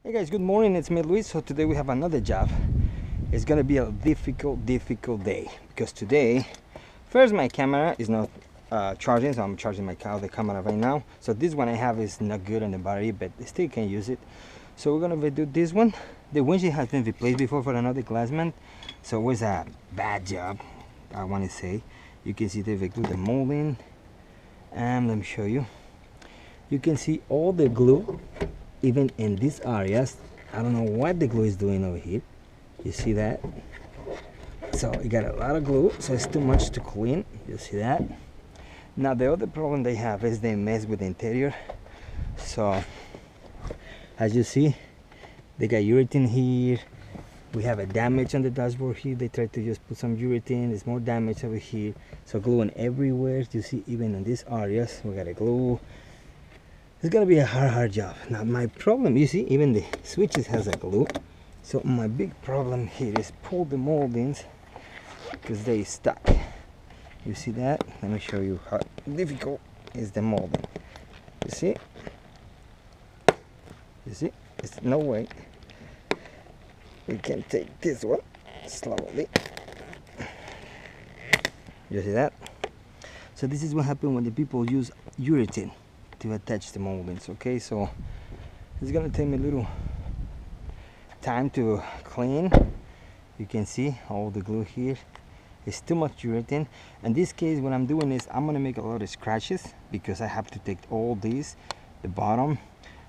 Hey guys, good morning, it's me Luis. So today we have another job. It's gonna be a difficult day because today, first my camera is not charging, so I'm charging the camera right now. So this one I have is not good on the battery, but I still can use it. So we're gonna do this one. The windshield has been replaced before for another glassman, so it was a bad job, I want to say. You can see they've glued the molding, and let me show you. You can see all the glue even in these areas. I don't know what the glue is doing over here. You see that? So you got a lot of glue, so it's too much to clean. You see that? Now the other problem they have is they mess with the interior. So as you see, they got urethane here. We have a damage on the dashboard here. They tried to just put some urethane. There's more damage over here. So gluing everywhere. You see, even in these areas, we got a glue. It's gonna be a hard job. Now my problem, you see, even the switches has a glue. So my big problem here is pull the moldings because they stuck. You see that? Let me show you how difficult is the molding. You see? You see? There's no way. We can take this one slowly. You see that? So this is what happens when the people use urethane to attach the moldings. Okay, so it's gonna take me a little time to clean. You can see all the glue here. It's too much urethane. In this case, what I'm doing is I'm gonna make a lot of scratches because I have to take all these, the bottom,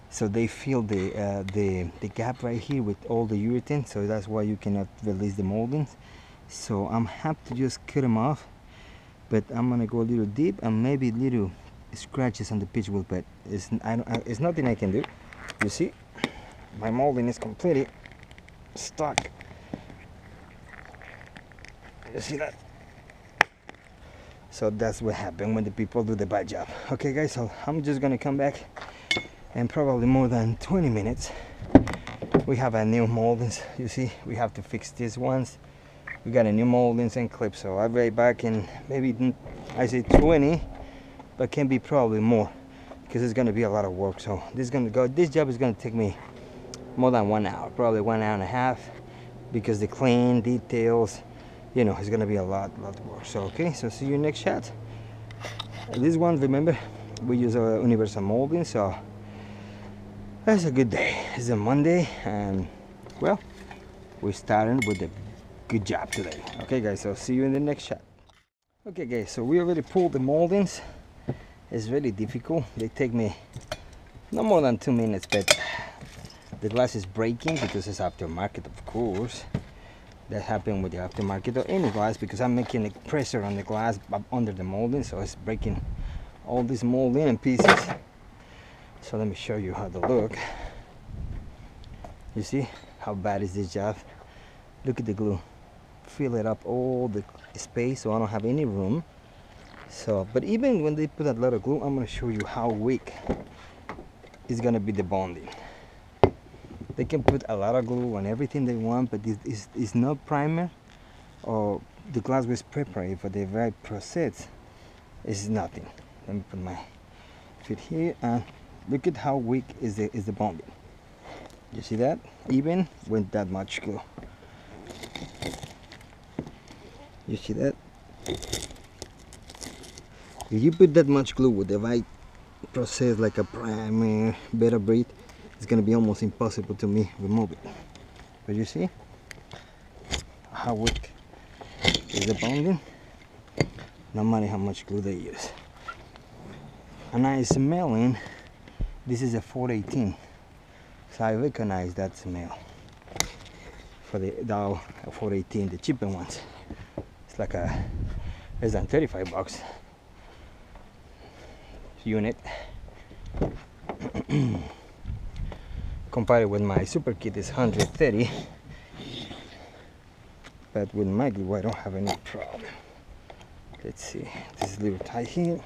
so they feel the gap right here with all the urethane. So that's why you cannot release the moldings. So I'm have to just cut them off, but I'm gonna go a little deep and maybe little scratches on the pitch wheel, but it's nothing I can do. You see, my molding is completely stuck. You see that? So that's what happened when the people do the bad job. Okay guys, so I'm just gonna come back in probably more than 20 minutes. We have a new moldings. You see, we have to fix these ones. We got a new moldings and clips, so I'll be back in maybe, I say 20, but can be probably more because it's going to be a lot of work. So this job is going to take me more than 1 hour, probably 1 hour and a half, because the clean details, you know, it's going to be a lot of work. So okay, so see you next shot. This one, remember, we use a universal molding, so that's a good day. It's a Monday, and well, we're starting with a good job today. Okay guys, so see you in the next shot. Okay guys, so we already pulled the moldings. It's really difficult. They take me no more than 2 minutes, but the glass is breaking because it's aftermarket, of course. That happened with the aftermarket or any glass, because I'm making a pressure on the glass under the molding, so it's breaking all this molding in pieces. So let me show you how they look. You see how bad is this job? Look at the glue. Fill it up all the space, so I don't have any room. So, but even when they put a lot of glue, I'm going to show you how weak is going to be the bonding. They can put a lot of glue on everything they want, but it's not primer or the glass was prepared for the right process. It's nothing. Let me put my feet here and look at how weak is the bonding. You see that? Even with that much glue. You see that? If you put that much glue with the right process, like a primer, better breed, it's gonna be almost impossible to me remove it. But you see how weak is the bonding, no matter how much glue they use. And I'm smelling, this is a 418, so I recognize that smell for the Dow 418, the cheaper ones. It's like a less than 35 bucks unit. Compared with my super kit is 130, but with my glue I don't have any problem. Let's see, this is a little tight here,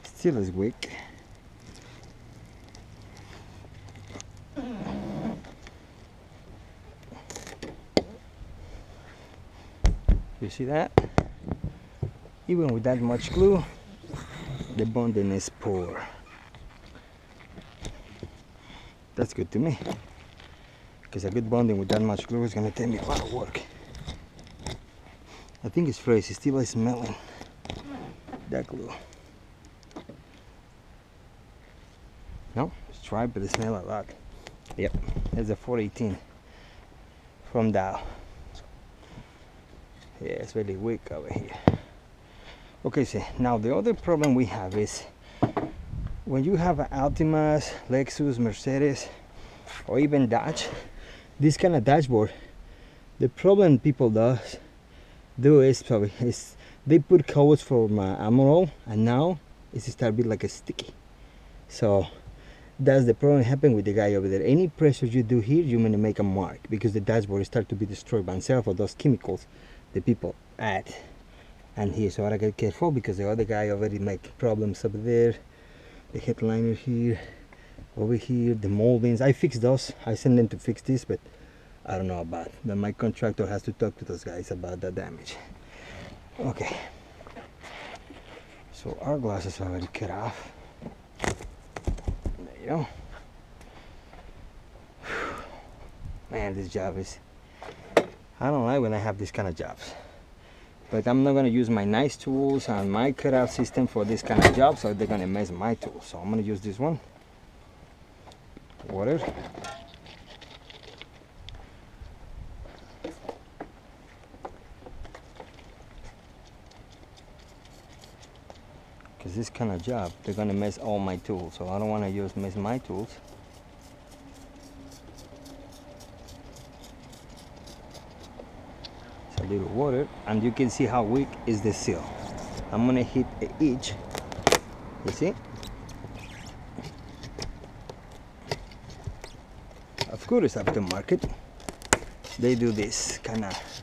still is weak. You see that? Even with that much glue, the bonding is poor. That's good to me, because a good bonding with that much glue is going to take me a lot of work. I think it's fresh. It's still smelling that glue. No, it's dry, but it smells a lot. Yep, there's a 418 from Dow. Yeah, it's really weak over here. Okay, so now the other problem we have is when you have an Altimas, Lexus, Mercedes, or even Dodge, this kind of dashboard, the problem people do is they put coats for my emerald, and now it's start being like a sticky. So that's the problem happening with the guy over there. Any pressure you do here, you're gonna make a mark, because the dashboard start to be destroyed by itself of those chemicals the people add. And here, so I gotta get careful, because the other guy already make problems up there. The headliner here, over here, the moldings. I fixed those. I sent them to fix this, but I don't know about that. My contractor has to talk to those guys about the damage. Okay. So our glass is already cut off. There you go. Man, this job is... I don't like when I have this kind of jobs. But I'm not going to use my nice tools and my cutout system for this kind of job, so they're going to mess my tools. So I'm going to use this one. Water. Because this kind of job, they're going to mess all my tools. So I don't want to mess my tools. A little water, and you can see how weak is the seal. I'm gonna hit each. You see? Of course, aftermarket, they do this kind of.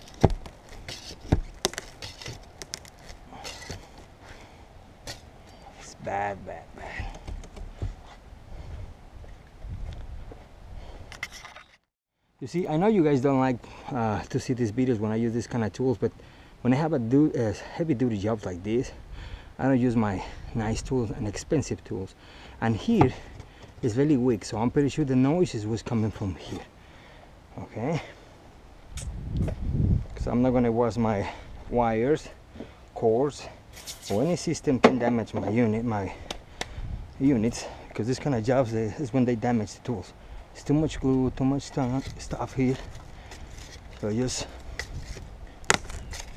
It's bad. You see, I know you guys don't like to see these videos when I use this kind of tools, but when I have a heavy duty jobs like this, I don't use my nice tools and expensive tools. And here is very weak, so I'm pretty sure the noises was coming from here. Okay, because I'm not going to wash my wires, cords, or any system can damage my units, because this kind of jobs is when they damage the tools. It's too much glue, too much stuff here. So just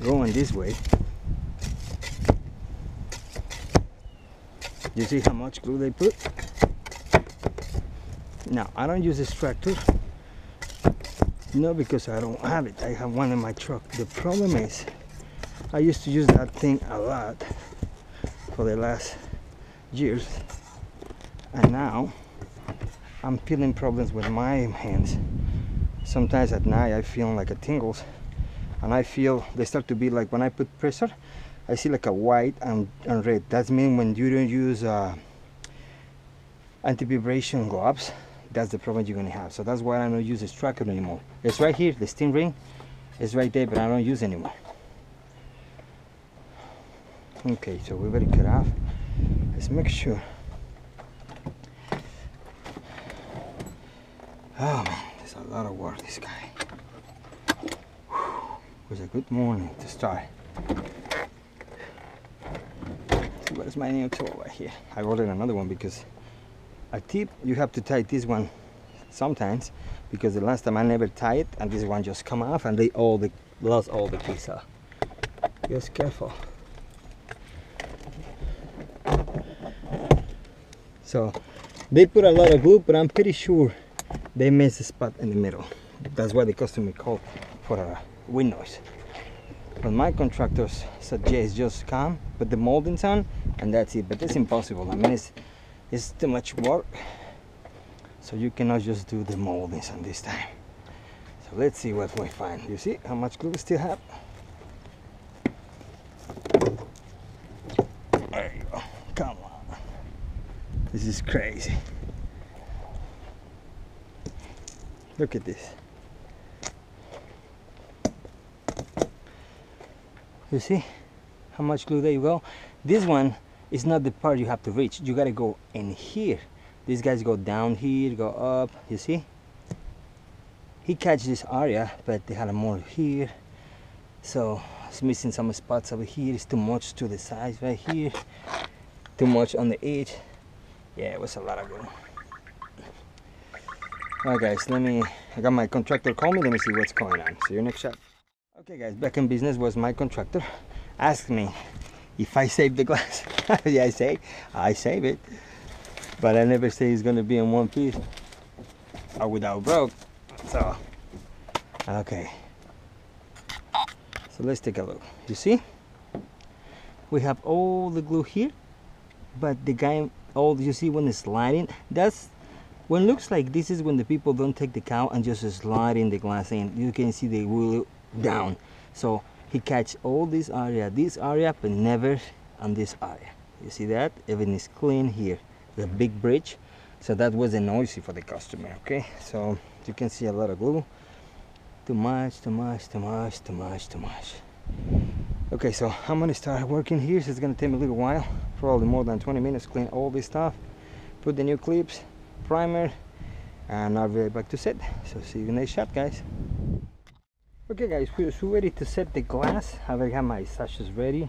going this way. You see how much glue they put? Now, I don't use extractor. No, because I don't have it. I have one in my truck. The problem is, I used to use that thing a lot for the last years. And now, I'm feeling problems with my hands. Sometimes at night I feel like a tingles, and I feel they start to be like, when I put pressure, I see like a white and red. That's mean when you don't use anti-vibration gloves, that's the problem you're gonna have. So that's why I don't use extractor anymore. It's right here, the steam ring is right there, but I don't use anymore. Okay, so we better cut off. Let's make sure. Oh man, there's a lot of work, this guy. It was a good morning to start. See, where's my new tool right here? I ordered another one because a tip, you have to tie this one sometimes, because the last time I never tied it, and this one just come off and they lost all the pieces. Just careful. So they put a lot of glue, but I'm pretty sure they missed the spot in the middle. That's why the customer called for a wind noise. But my contractors suggest just come, put the moldings on, and that's it. But it's impossible. I mean, it's too much work. So you cannot just do the moldings on this time. So let's see what we find. You see how much glue we still have? There you go. Come on. This is crazy. Look at this. You see how much glue? There you go. This one is not the part you have to reach. You gotta go in here These guys go down here, go up, you see? He catch this area, but they had more here. So it's missing some spots over here. It's too much to the sides right here. Too much on the edge. Yeah, it was a lot of glue. Alright guys, I got my contractor call me, let me see what's going on. See you next shot. Okay guys, back in business was my contractor. Asked me if I save the glass. Yeah, I save it. But I never say it's gonna be in one piece or without broke. So, okay. So let's take a look. You see? We have all the glue here, but the guy, you see when it's sliding, that's when it looks like this is when the people don't take the cow and just slide in the glass in. You can see the glue down. So he catch all this area, but never on this area. You see that? Even is clean here. The big bridge. So that wasn't noisy for the customer. Okay, so you can see a lot of glue. Too much. Okay, so I'm gonna start working here. So it's gonna take me a little while, probably more than 20 minutes. Clean all this stuff, put the new clips, primer, and I'll be right back to set. So see you in the next shot, guys. Okay guys, we're ready to set the glass. I already have my sashes ready.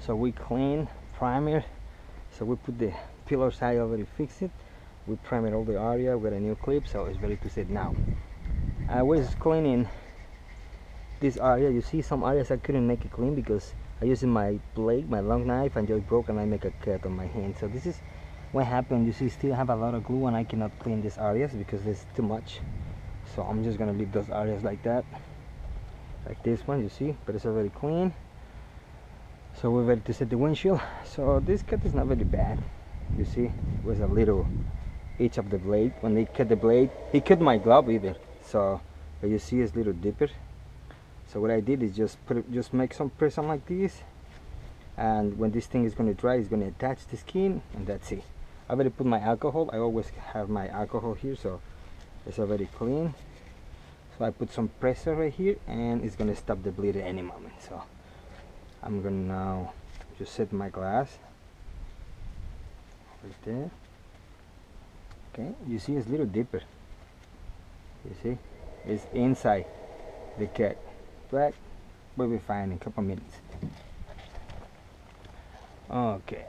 So we clean, primer. So we put the pillar side, already fixed it. We primed all the area with a new clip, so it's ready to set now. I was cleaning this area. You see some areas I couldn't make it clean because I used my blade, my long knife, and just broke and I make a cut on my hand. So this is what happened. You see, still have a lot of glue and I cannot clean these areas because there's too much. So I'm just gonna leave those areas like that, like this one, you see, but it's already clean. So we're ready to set the windshield. So this cut is not very bad. You see, it was a little itch of the blade. When they cut the blade, he cut my glove either. So, but you see, it's a little deeper. So what I did is just make some press on like this, and when this thing is going to dry, it's going to attach the skin, and that's it. I already put my alcohol. I always have my alcohol here, so it's already clean. So I put some pressure right here, and it's going to stop the bleed at any moment. So I'm going to now just set my glass right there. Okay, you see it's a little deeper. You see, it's inside the cut, but we'll be fine in a couple minutes. Okay.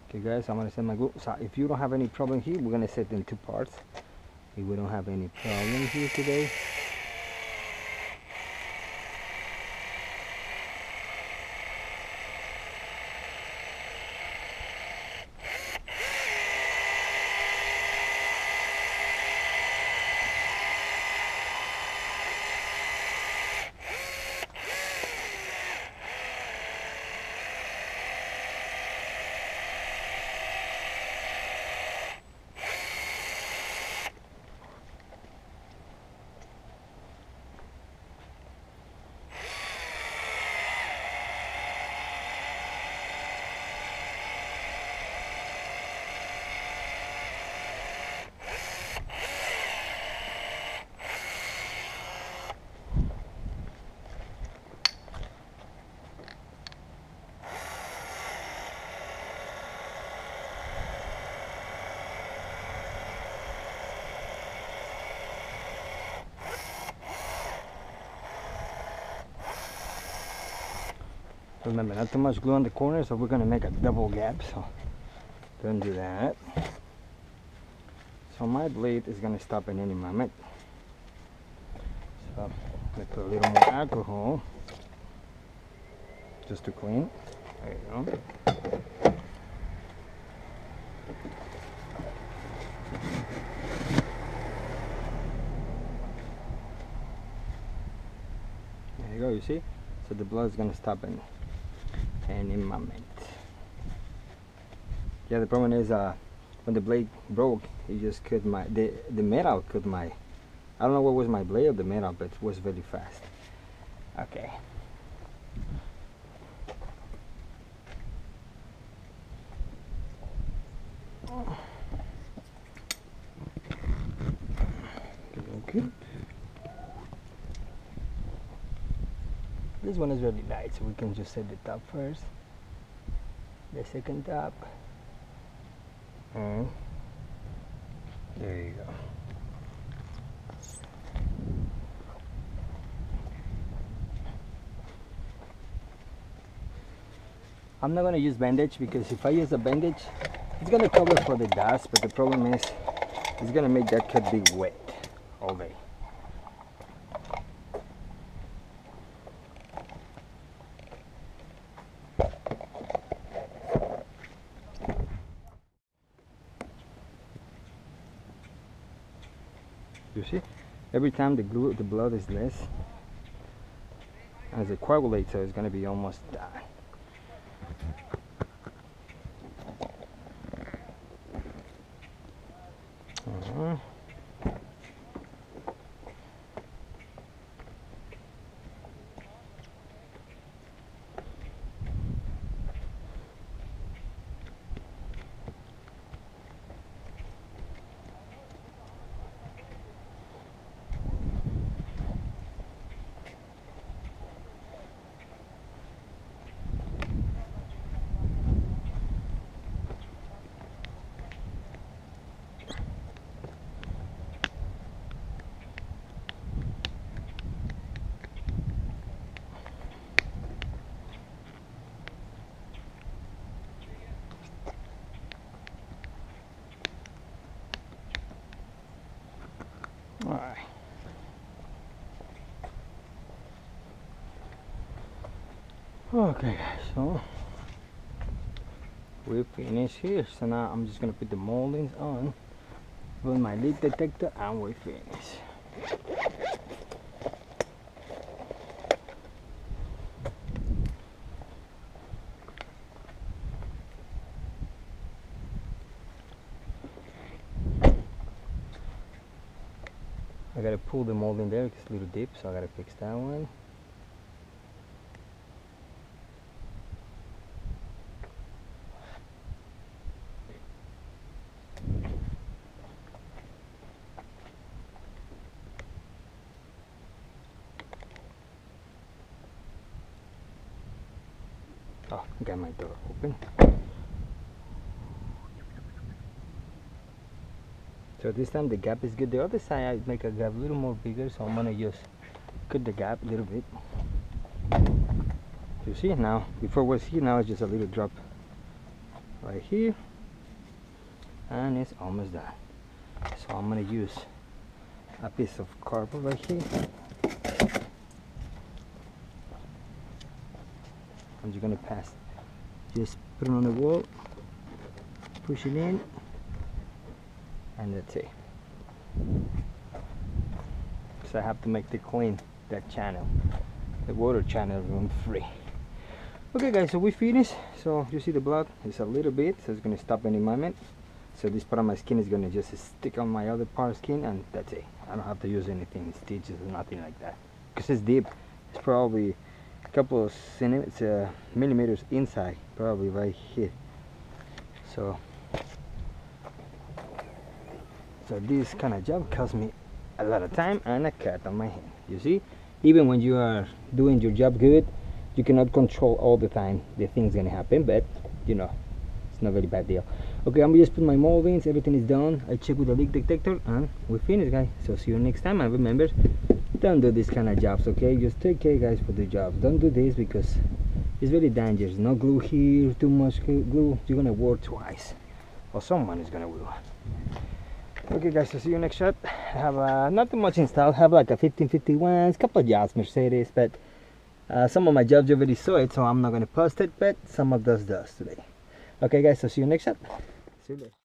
Okay guys, I'm gonna set my glue. So if you don't have any problem here, we're gonna set it in 2 parts. If we don't have any problem here today. Remember, not too much glue on the corner, so we're gonna make a double gap, so don't do that. So my blade is gonna stop in any moment. So I put a little more alcohol just to clean. There you go. There you go, you see? So the blood is gonna stop in any moment. Yeah, the problem is when the blade broke, it just cut my the metal cut my, I don't know what was my blade or the metal, but it was very fast. Okay. Okay. This one is really light, so we can just set the top first. the second top, and there you go. I'm not going to use bandage because if I use a bandage, it's going to cover for the dust, but the problem is it's going to make that cut be wet all day. You see, every time the blood is less, as it coagulates, so it's going to be almost done. Alright. Okay guys, so we're finished here. So now I'm just gonna put the moldings on with my leak detector and we're finished. I gotta pull the molding there because it's a little deep, so I gotta fix that one. Oh, got my door open. So this time the gap is good. The other side I make a gap a little more bigger, so I'm gonna just cut the gap a little bit. You see now, before was here, now it's just a little drop right here, and it's almost done. So I'm gonna use a piece of cardboard right here. I'm just gonna just put it on the wall, push it in, and that's it. So I have to make the clean that channel, the water channel, room free. Okay guys, so we finished. So you see the blood is a little bit, so it's gonna stop any moment. So this part of my skin is gonna just stick on my other part of skin, and that's it. I don't have to use anything, stitches or nothing like that, because it's deep. It's probably a couple of millimeters inside, probably right here. So this kind of job cost me a lot of time and a cut on my hand. You see, even when you are doing your job good, you cannot control all the time the things gonna happen, but you know, it's not a very bad deal. Okay, I'm just put my moldings, everything is done. I check with the leak detector and we're finished guys. So see you next time, and remember, don't do this kind of jobs, okay? Just take care guys for the jobs. Don't do this because it's very dangerous. No glue here, too much glue, you're gonna work twice, or someone is gonna will. Okay guys, so see you next shot. I have not too much installed. I have like a 1551, a couple of jobs, Mercedes, but some of my jobs already saw it, so I'm not going to post it, but some of those does today. Okay guys, so see you next shot. See you later.